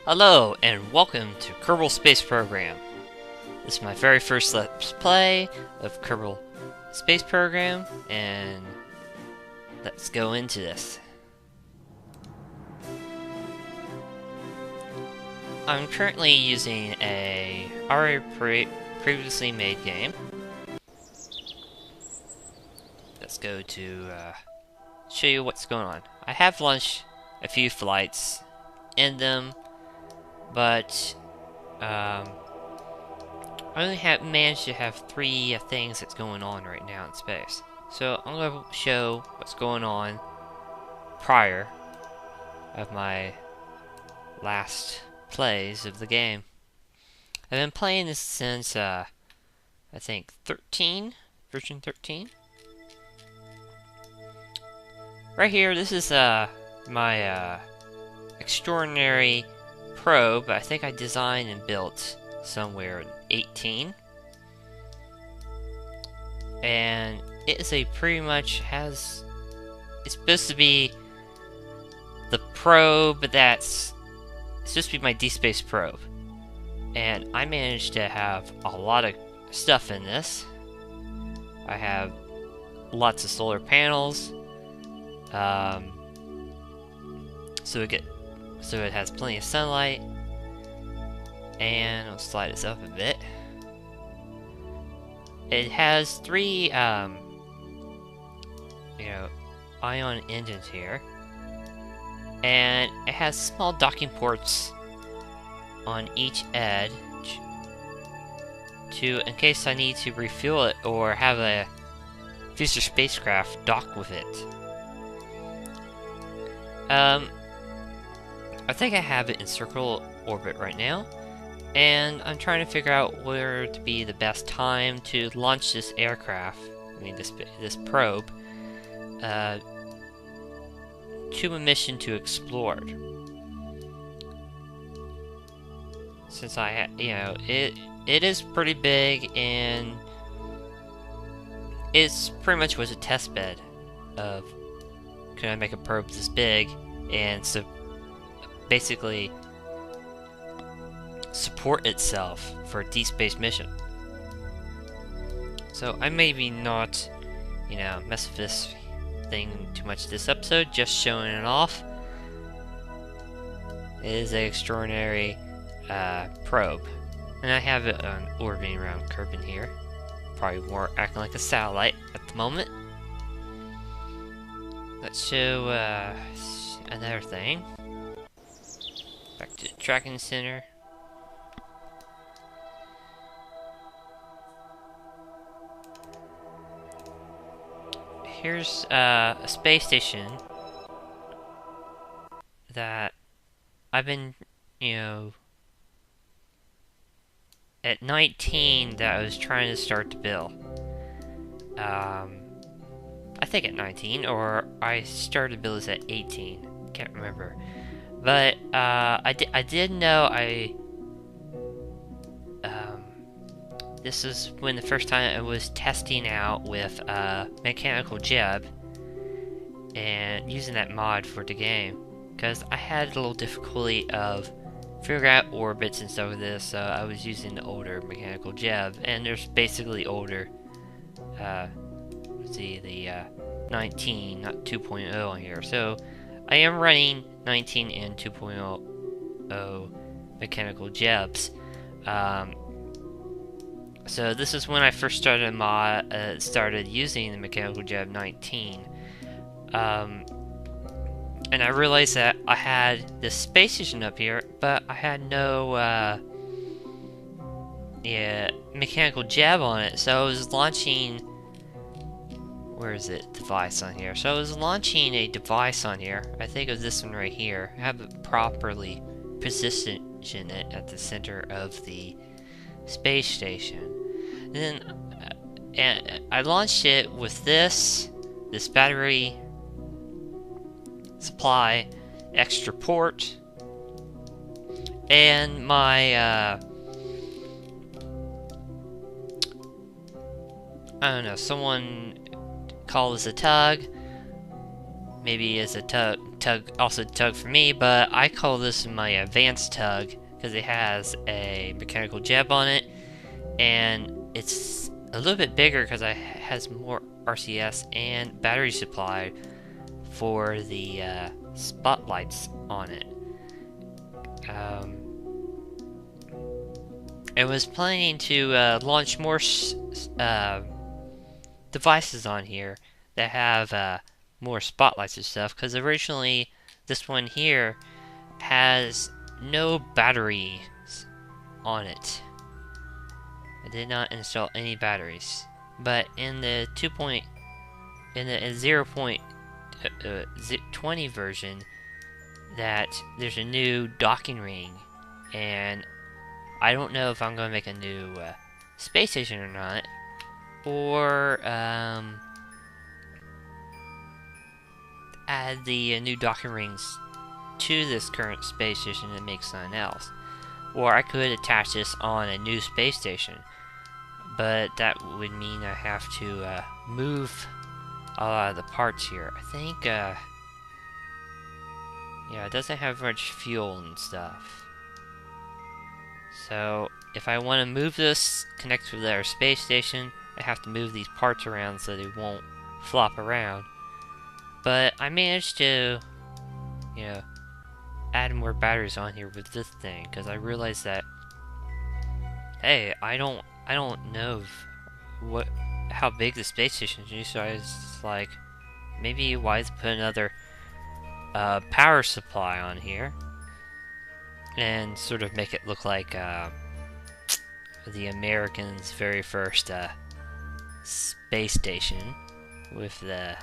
Hello, and welcome to Kerbal Space Program. This is my very first Let's Play of Kerbal Space Program, and let's go into this. I'm currently using a already previously made game. Let's go to show you what's going on. I have launched a few flights in them, but I only managed to have 3 things that's going on right now in space. So I'm going to show what's going on prior of my last plays of the game. I've been playing this since I think version 13. Right here, this is my extraordinary probe. I think I designed and built somewhere in 18, and it is pretty much it's supposed to be the probe it's supposed to be my deep space probe, and I managed to have a lot of stuff in this. I have lots of solar panels, so it has plenty of sunlight. And I'll slide this up a bit. It has 3 ion engines here, and it has small docking ports on each edge in case I need to refuel it or have a future spacecraft dock with it. I think I have it in circle orbit right now, and I'm trying to figure out where to be the best time to launch this aircraft, this probe, to a mission to explore. Since it is pretty big, and it's pretty much was a test bed of can I make a probe this big, and so basically support itself for a deep space mission. So I maybe not, mess with this thing too much this episode, just showing it off. It is an extraordinary probe, and I have it orbiting around Kerbal here. Probably more acting like a satellite at the moment. Let's show another thing. Back to the tracking center. Here's a space station that I've been, at 19 that I was trying to start to build. I think at 19, or I started to build this at 18. Can't remember. But I did know this is when the first time I was testing out with mechanical jib and using that mod for the game, because I had a little difficulty of figuring out orbits and stuff with this, so I was using the older mechanical jib, and there's basically older the 19, not 2.0 on here. So I am running 19 and 2.0 mechanical jibs. So this is when I first started using the mechanical jib 19. And I realized that I had this space station up here, but I had no mechanical jib on it. So I was launching, where is it, device on here. So I was launching a device on here. I think it was this one right here. I have it properly positioned it at the center of the space station. And then I launched it with this battery supply, extra port, and my I don't know, someone call this a tug, maybe is a also tug for me, but I call this my advanced tug because it has a mechanical jeb on it, and it's a little bit bigger because it has more RCS and battery supply for the spotlights on it. I was planning to launch more devices on here that have more spotlights and stuff, because originally this one here has no batteries on it. I did not install any batteries, but in the 0.20 version, that there's a new docking ring, and I don't know if I'm going to make a new space station or not, or add the new docking rings to this current space station and make something else. Or I could attach this on a new space station, but that would mean I have to move a lot of the parts here. I think, yeah, it doesn't have much fuel and stuff. So, if I want to move this, connect with our space station, I have to move these parts around so they won't flop around. But I managed to, add more batteries on here with this thing, because I realized that, hey, I don't know how big the space station is, so I was like, maybe why put another power supply on here and sort of make it look like the Americans' very first space station with the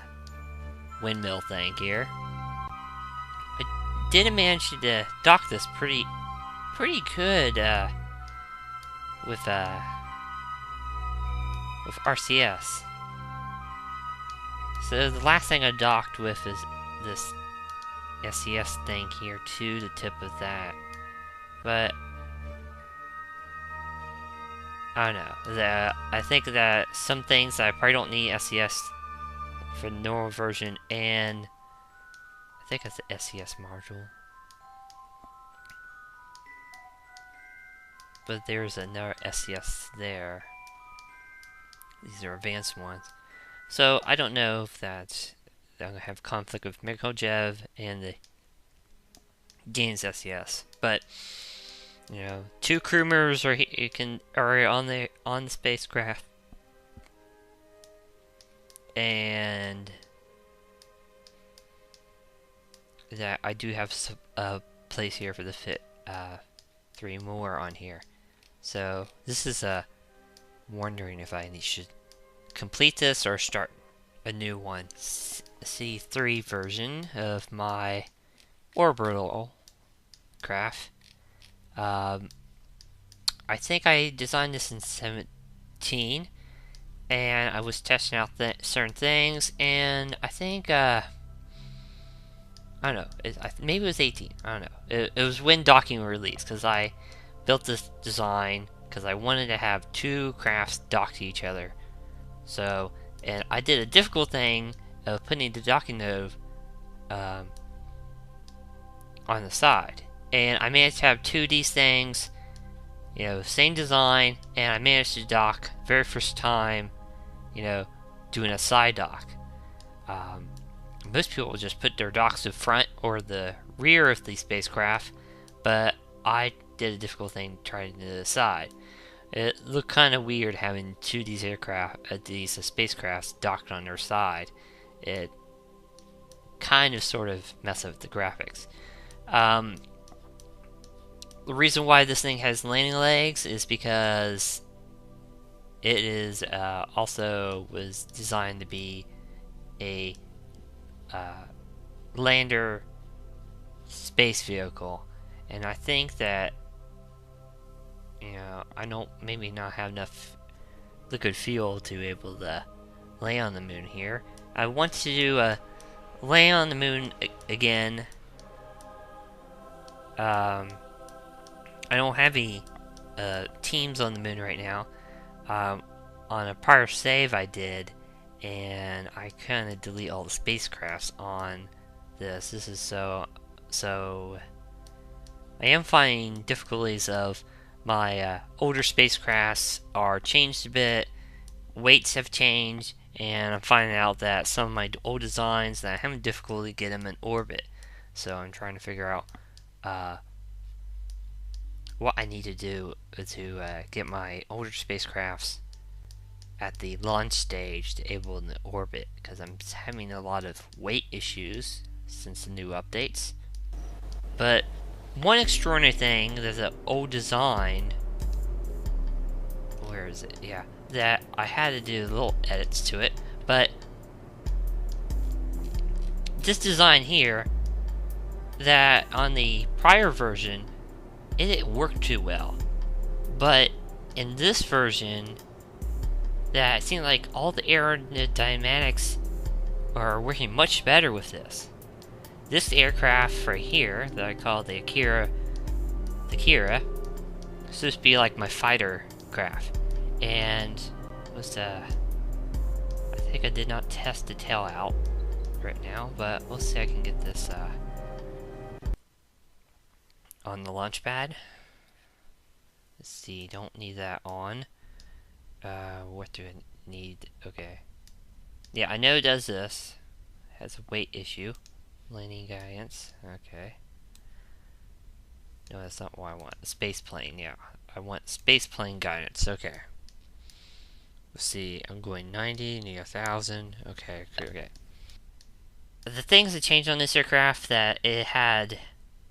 windmill thing here. I did manage to dock this pretty good with RCS. So the last thing I docked with is this SES thing here to the tip of that. But I don't know. I think that some things I probably don't need SES for the normal version, and I think it's the SES module. But there's another SES there. These are advanced ones. So I don't know if that's I'm gonna have conflict with MicroJev and the Gaines SES, but two crew members are on the spacecraft, and that I do have a place here for the fit 3 more on here. So this is wondering if I should complete this or start a new one. C3 version of my orbital craft. I think I designed this in 17, and I was testing out certain things, and I think I don't know, maybe it was 18, I don't know. It was when docking was released, because I built this design because I wanted to have 2 crafts docked to each other. So, and I did a difficult thing of putting the docking node on the side. And I managed to have 2 of these things, same design, and I managed to dock very first time, doing a side dock. Most people will just put their docks to the front or the rear of the spacecraft, but I did a difficult thing trying to the side. It looked kind of weird having 2 of these spacecrafts docked on their side. It kind of sort of messed up with the graphics. The reason why this thing has landing legs is because it is also was designed to be a lander space vehicle, and I think that I don't maybe not have enough liquid fuel to be able to land on the moon here. I want to land on the moon again. I don't have any teams on the moon right now. On a prior save I did, and I kind of delete all the spacecrafts on this. This is so I am finding difficulties of my older spacecrafts are changed a bit, weights have changed, and I'm finding out that some of my old designs that I'm having difficulty getting them in orbit. So I'm trying to figure out what I need to do to get my older spacecrafts at the launch stage to able to orbit, because I'm having a lot of weight issues since the new updates. But one extraordinary thing, there's an old design, where is it? Yeah, that I had to do little edits to it, but this design here, that on the prior version, it didn't work too well. But in this version, that it seems like all the aerodynamics are working much better with this. This aircraft right here, that I call the Kira, is supposed to be like my fighter craft. And I think I did not test the tail out right now, but we'll see if I can get this on the launch pad. Let's see, don't need that on. What do I need? Okay. Yeah, I know it does this. It has a weight issue. Landing guidance. Okay. No, that's not what I want. Space plane, yeah. I want space plane guidance. Okay. Let's see, I'm going 90, near 1,000. Okay, okay. The things that changed on this aircraft, that it had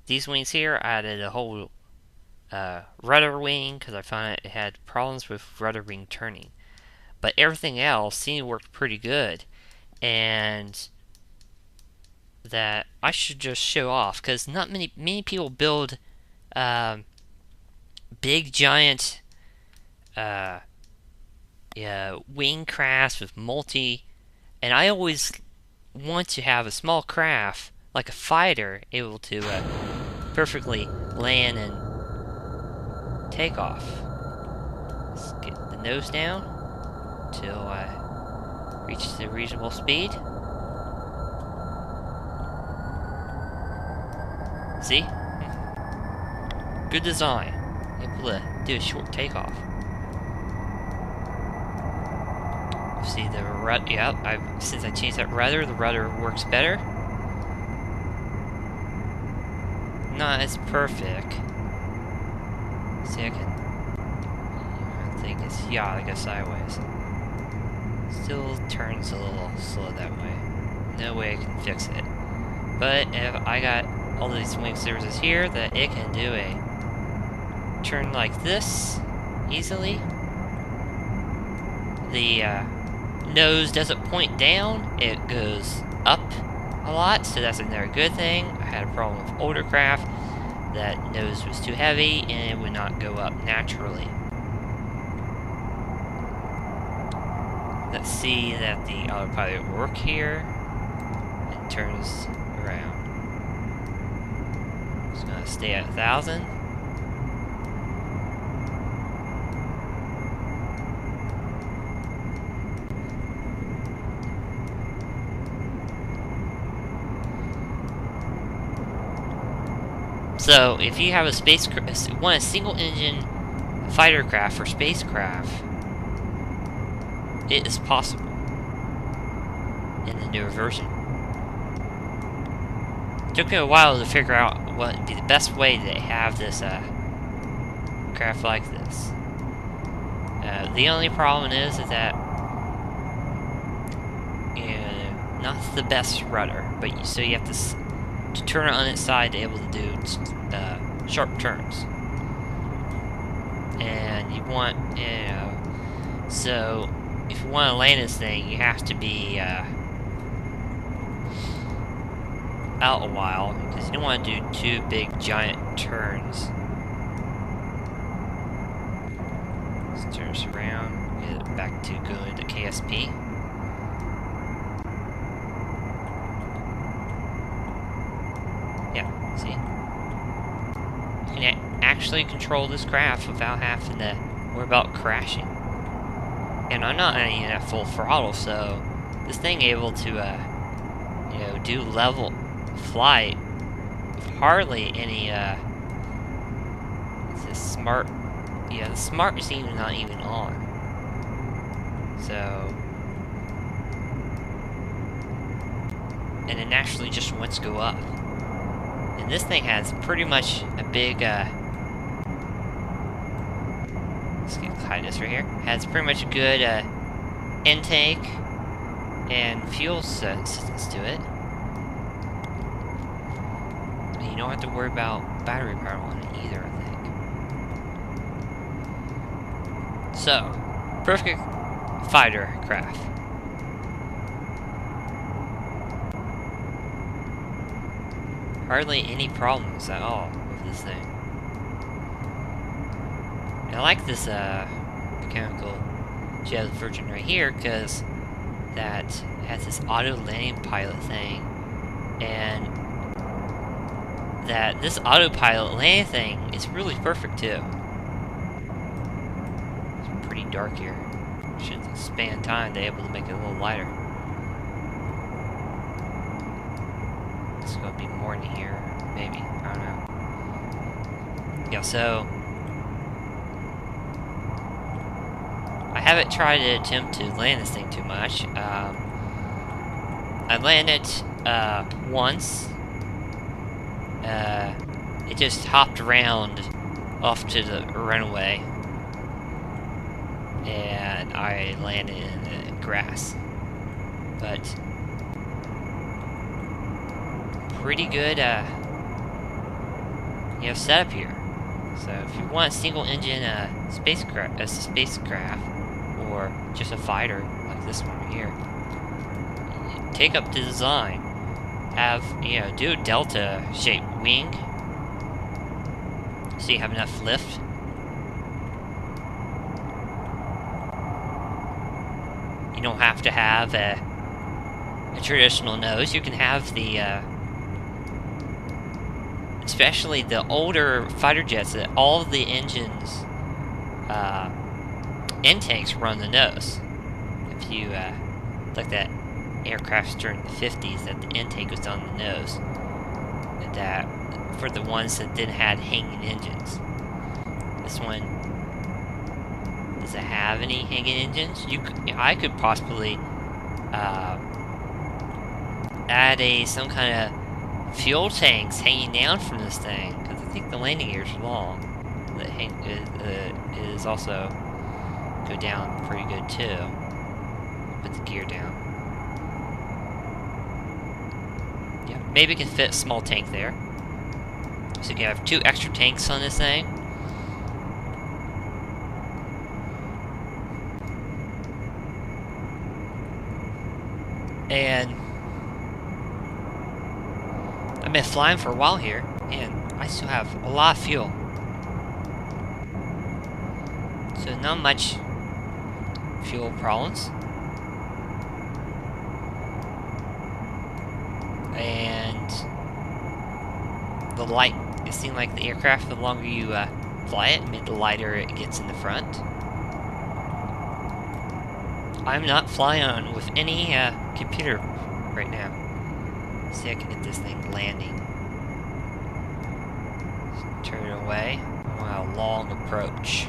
these wings here, I added a whole rudder wing, because I found it had problems with rudder wing turning. But everything else seemed to work pretty good. And that I should just show off, because not many people build big giant wing crafts with multi, and I always want to have a small craft like a fighter able to perfectly land and take off. Let's get the nose down till I reach the reasonable speed. See? Good design. Able to do a short takeoff. See the rudder, yeah, since I changed that rudder, the rudder works better. Not as perfect. See, I think it's, yeah, I guess sideways. Still turns a little slow that way. No way I can fix it. But if I got all these wing surfaces here, that it can do a turn like this easily. The nose doesn't point down, it goes up a lot, so that's another good thing. I had a problem with older craft, that nose was too heavy and it would not go up naturally. Let's see that the autopilot work here. It turns around. It's gonna stay at 1,000. So, if you have want a single engine fighter craft or spacecraft, it is possible in the newer version. It took me a while to figure out what would be the best way to have this craft like this. The only problem is that not the best rudder, but so you have to turn it on its side to be able to do sharp turns. And you want, so if you want to land this thing, you have to be out a while, because you don't want to do two big giant turns. Let's turn this around, get it back to going to KSP. Yeah, see? You can actually control this craft without having to worry about crashing. And I'm not even at full throttle, so this thing able to, you know, do level flight with hardly any, is this smart? Yeah, the smart is even not even on. So, and it naturally just wants to go up. And this thing has pretty much a big, let's hide this right here. Has pretty much a good intake and fuel systems to it. And you don't have to worry about battery power on it either, I think. So, perfect fighter craft. Hardly any problems at all with this thing. And I like this mechanical jet version right here because that has this auto landing pilot thing, and that this autopilot landing thing is really perfect too. It's pretty dark here. Should span time to be able to make it a little lighter. It's gonna be morning here, maybe. I don't know. Yeah, so I haven't tried to attempt to land this thing too much. I landed once. It just hopped around off to the runway, and I landed in the grass. But pretty good, you know, setup here. So if you want a single engine spacecraft, or just a fighter like this one right here, take up the design. Have, you know, do a delta-shaped wing, so you have enough lift. You don't have to have a traditional nose. You can have the, especially the older fighter jets, that all of the engines, intakes run the nose. If you, like that aircrafts during the 50s, that the intake was on the nose. And that, for the ones that didn't have hanging engines. This one, does it have any hanging engines? I could possibly, add some kind of fuel tanks hanging down from this thing, because I think the landing gear is long. That is also go down pretty good too. Put the gear down. Yeah, maybe it can fit a small tank there. So you can have 2 extra tanks on this thing. And I've been flying for a while here, and I still have a lot of fuel. So not much fuel problems. And the light, it seems like the aircraft, the longer you fly it, the lighter it gets in the front. I'm not flying on with any computer right now. See if I can get this thing landing. Just turn it away. I want a long approach.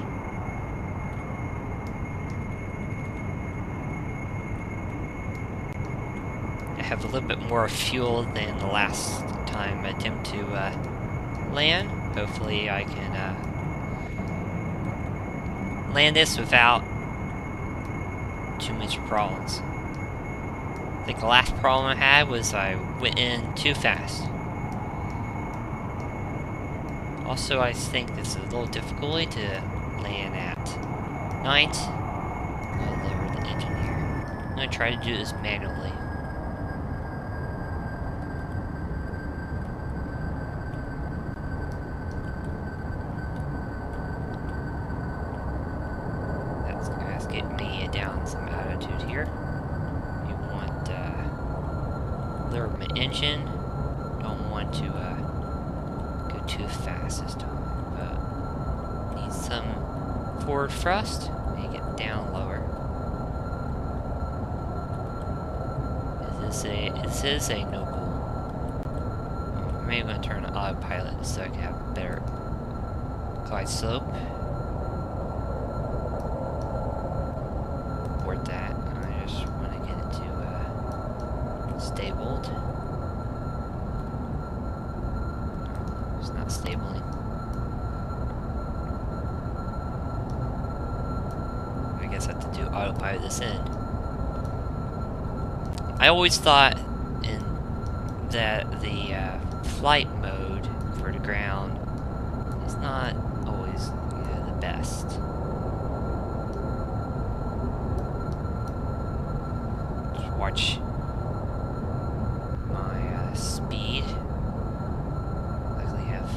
I have a little bit more fuel than the last time I attempt to land. Hopefully I can land this without too much problems. I think the last problem I had was I went in too fast. Also, I think this is a little difficult to land at night. I'll lower the engine here. I'm going to try to do this manually. That's getting me down some altitude here. You want lower my engine. Don't want to go too fast this time, but need some forward thrust. Make it down lower. this is a noble. Maybe I'm gonna turn on autopilot so I can have a better glide slope. Abort that. I just want to get it to stabled. No, it's not stabling. I guess I have to do autopilot this end. I always thought that the flight mode for the ground is not always the best. Just watch my speed. Luckily have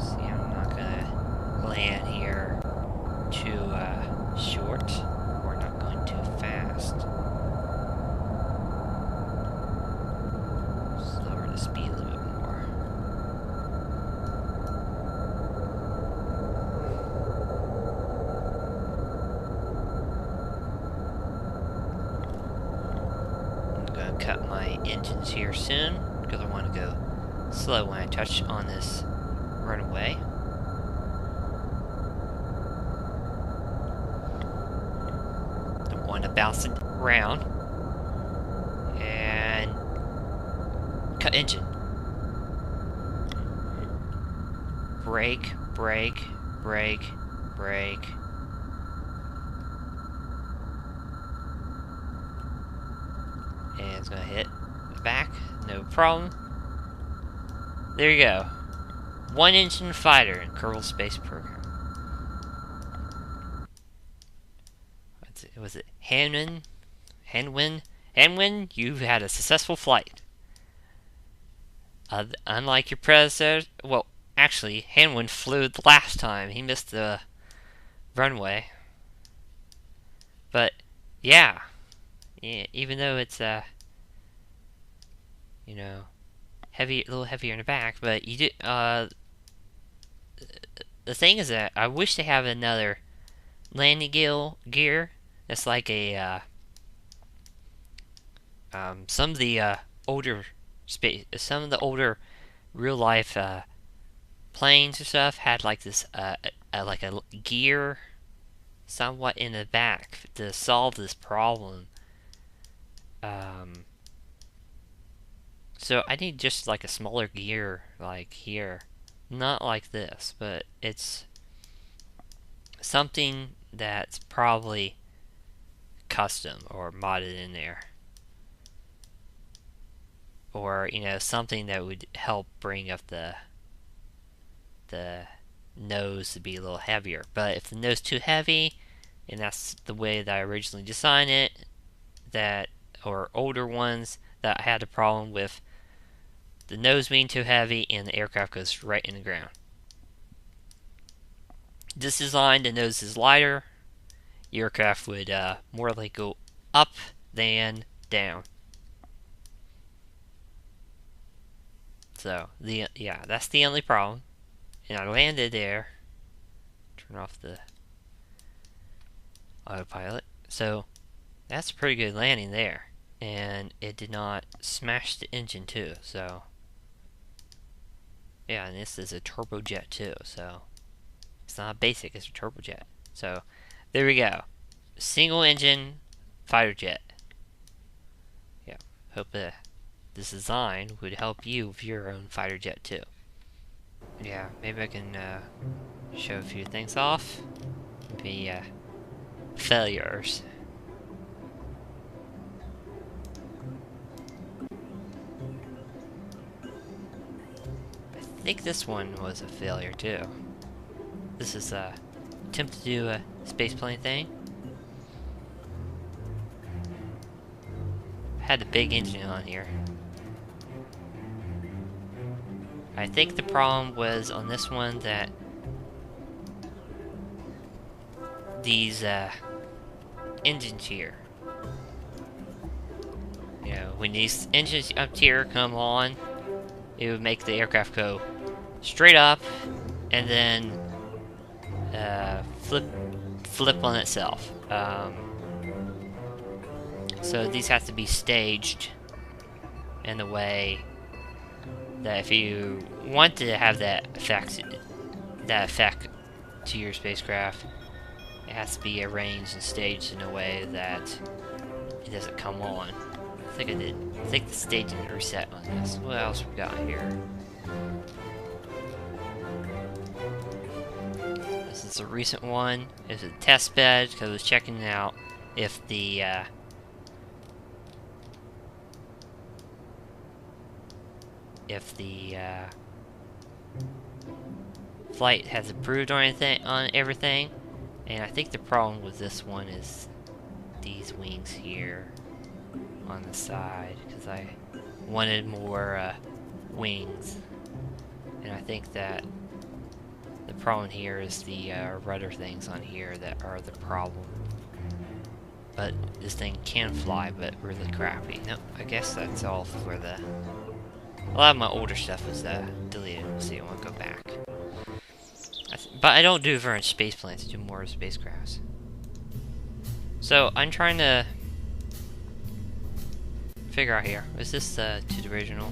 see, I'm not gonna land here too short. We're not going too fast. Lower the speed a little bit more. I'm gonna cut my engines here soon because I want to go slow when I touch on this runway. Don't want to bounce it around. And cut engine. Brake, brake, brake, brake. And it's gonna hit the back, no problem. There you go. One engine fighter in Kerbal Space Program. Was it Hanwin? Hanwin, you've had a successful flight. Unlike your predecessor, well, actually, Hanwin flew the last time. He missed the runway. But, yeah, even though it's, you know, heavy, a little heavier in the back, but you did, the thing is that I wish they have another landing gear that's like a, some of the, some of the older real life planes and stuff had like this like a gear somewhat in the back to solve this problem. So I need just like a smaller gear like here, not like this, but it's something that's probably custom or modded in there. Or, you know, something that would help bring up the nose to be a little heavier. But if the nose is too heavy, and that's the way that I originally designed it, or older ones that I had a problem with the nose being too heavy and the aircraft goes right in the ground. This design, the nose is lighter, the aircraft would more likely go up than down. So, yeah, that's the only problem. And I landed there. Turn off the autopilot. So, that's a pretty good landing there. And it did not smash the engine too, so. Yeah, and this is a turbojet too, so. It's not basic, it's a turbojet. So, there we go. Single engine fighter jet. Yeah, hope this design would help you with your own fighter jet too. Yeah, maybe I can show a few things off. Maybe failures. I think this one was a failure too. This is a attempt to do a spaceplane thing. Had a big engine on here. I think the problem was on this one that these engines here, you know, when these engines up here come on, it would make the aircraft go straight up and then flip on itself. So these have to be staged in a way that if you want to have that effect to your spacecraft, it has to be arranged and staged in a way that it doesn't come on. I think the stage didn't reset on this. What else we got here? This is a recent one. It's a test bed because I was checking out if the flight has improved on everything, and I think the problem with this one is these wings here on the side, because I wanted more wings, and I think that the problem here is the rudder things on here that are the problem. But this thing can fly, but really crappy. No, I guess that's all for the... A lot of my older stuff was deleted, so you want to go back. But I don't do very much space planes, I do more spacecrafts. So, I'm trying to figure out here. Is this to the original?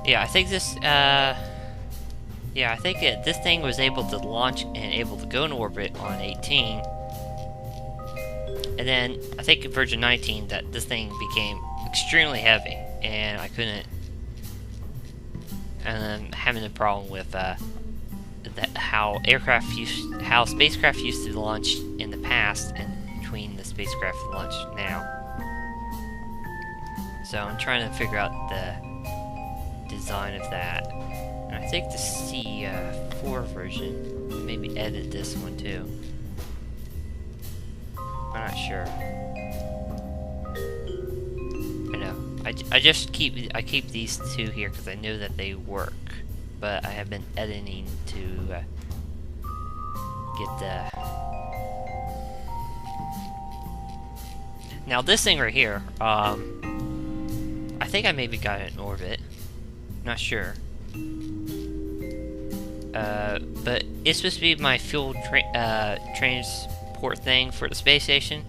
Yeah, I think this, yeah, I think this thing was able to launch and able to go in orbit on 18. And then, I think in version 19 that this thing became extremely heavy, and I couldn't... And I'm having a problem with how spacecraft used to launch in the past and between the spacecraft launch now. So I'm trying to figure out the design of that. And I think the C4 version maybe edit this one too. I'm not sure. I know. I keep these two here because I know that they work, but I have been editing to get the... Now this thing right here, I think I maybe got it in orbit. Not sure. But it's supposed to be my fuel transport thing for the space station.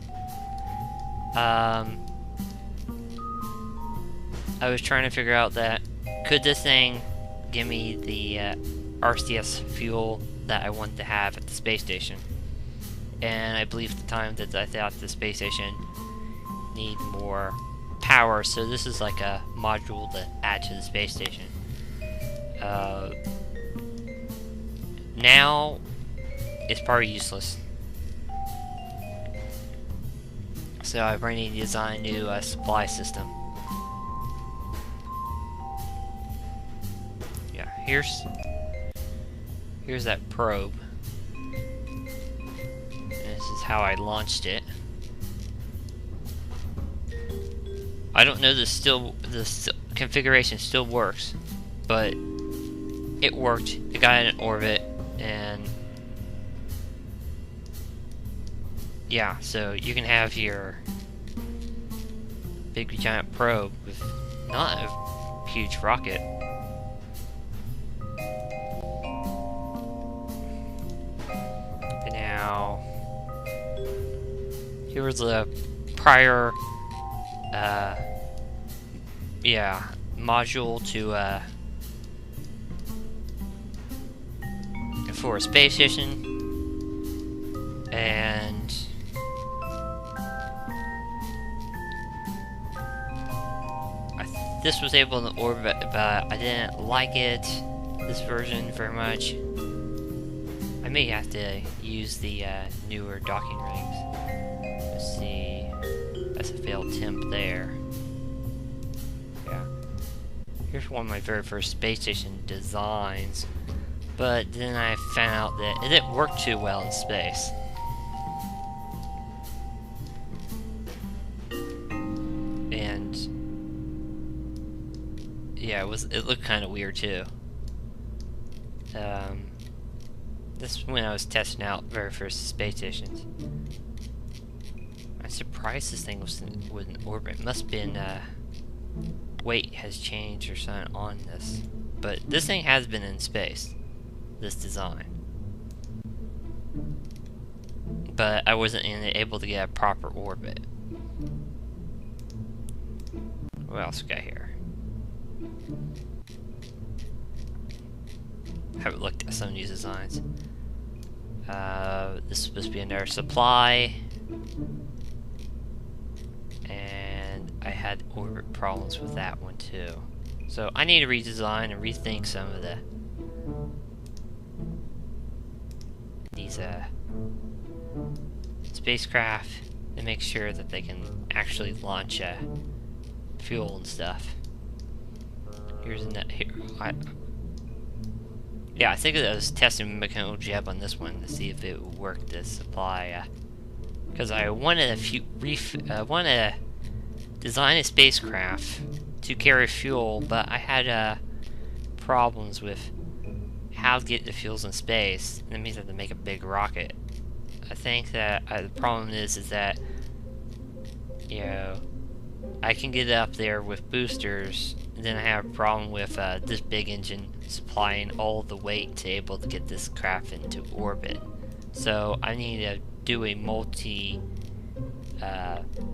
I was trying to figure out that, could this thing give me the RCS fuel that I want to have at the space station? And I believe at the time that I thought the space station need more power, so this is like a module to add to the space station. Now, it's probably useless. So I probably need to design a new supply system. Yeah, here's that probe. And this is how I launched it. I don't know this configuration still works, but it worked. It got in orbit, and yeah, so you can have your big giant probe with not a huge rocket. And now, here was the prior module to for a space station, and this was able to orbit, but I didn't like it, this version, very much. I may have to use the newer docking rings. Let's see, that's a failed temp there. Yeah. Here's one of my very first space station designs, but then I found out that it didn't work too well in space. And yeah, it looked kind of weird too. This is when I was testing out very first space stations. I'm surprised this thing was in orbit. Must have been weight has changed or something on this, but this thing has been in space. This design. but I wasn't able to get a proper orbit. What else we got here? Haven't looked at some of these designs. This is supposed to be another supply. And I had orbit problems with that one too. So I need to redesign and rethink some of these spacecraft and make sure that they can actually launch fuel and stuff. Here's a net here. Yeah, I think I was testing mechanical jeb on this one to see if it would work to supply. Because I wanted to design a spacecraft to carry fuel, but I had problems with how to get the fuels in space. That means I have to make a big rocket. I think that the problem is that, you know, I can get up there with boosters, and then I have a problem with this big engine supplying all the weight to able to get this craft into orbit. So I need to do a multi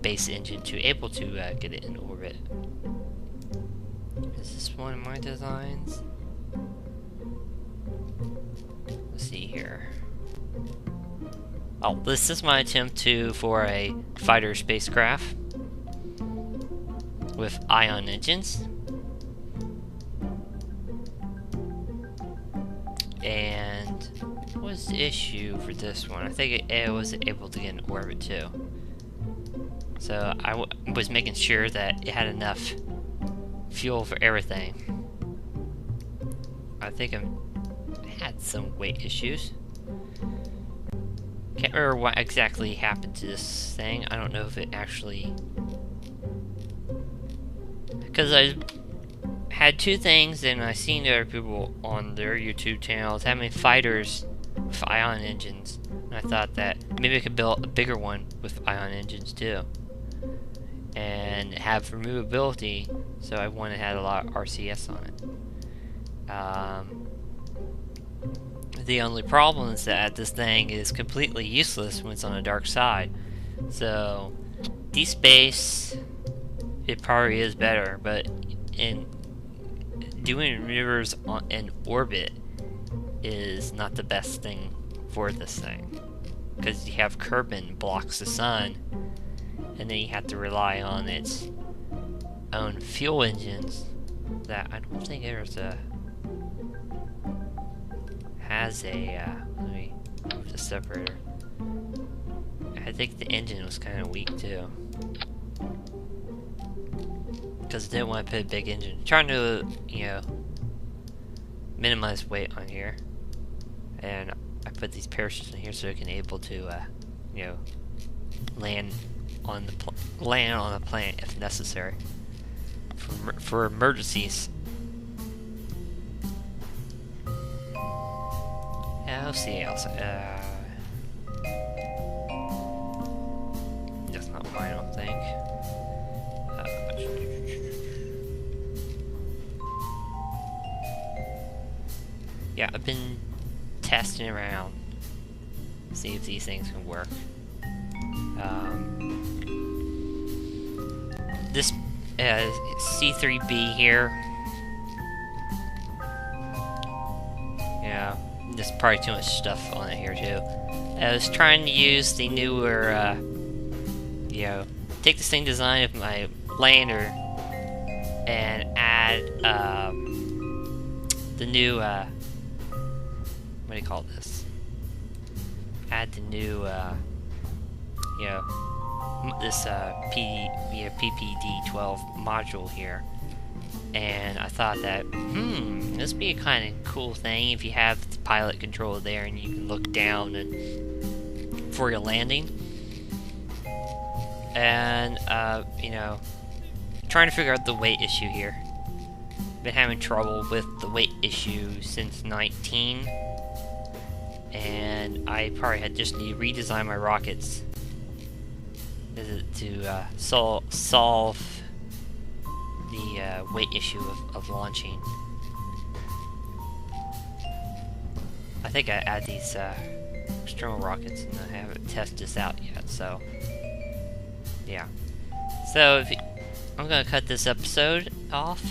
base engine to able to get it in orbit. Is this one of my designs? Let's see here. Oh, this is my attempt for a fighter spacecraft with ion engines. And what was the issue for this one? I think it was able to get in orbit too. So I was making sure that it had enough fuel for everything. I think I had some weight issues. Can't remember what exactly happened to this thing. I don't know if it actually... Because I had two things, and I seen other people on their YouTube channels having fighters with ion engines. And I thought that maybe I could build a bigger one with ion engines too. And have removability, so I wanted to have a lot of RCS on it. The only problem is that this thing is completely useless when it's on the dark side. So, deep space, it probably is better, but in doing maneuvers in orbit is not the best thing for this thing. Because you have Kerbal blocks the sun, and then you have to rely on its own fuel engines that I don't think there's has a let me move the separator. I think the engine was kind of weak too, because I didn't want to put a big engine. Trying to, you know, minimize weight on here, and I put these parachutes in here so it can able to you know, land on the planet if necessary for emergencies. Yeah, let's see else. That's not mine, I don't think. Yeah, I've been testing around, see if these things can work. This C3B here, yeah, there's probably too much stuff on it here too. I was trying to use the newer, you know, take the same design of my lander and add the new, what do you call this? Add the new, you know, this PPD-12 module here, and I thought that this would be a kind of cool thing if you have the pilot control there and you can look down and for your landing. And you know, trying to figure out the weight issue here. Been having trouble with the weight issue since 19, and I probably had just need to redesign my rockets to solve the weight issue of launching. I think I add these external rockets, and I haven't tested this out yet. So, yeah. So I'm gonna cut this episode off,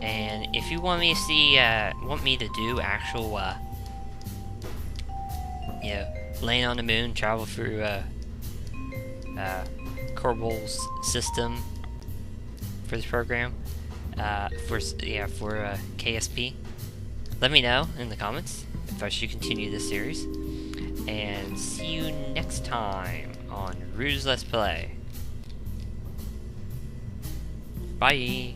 and if you want me to see, want me to do actual, you know, land on the moon, travel through Kerbal's system for this program, for KSP, let me know in the comments if I should continue this series. And see you next time on Rouge Let's Play. Bye.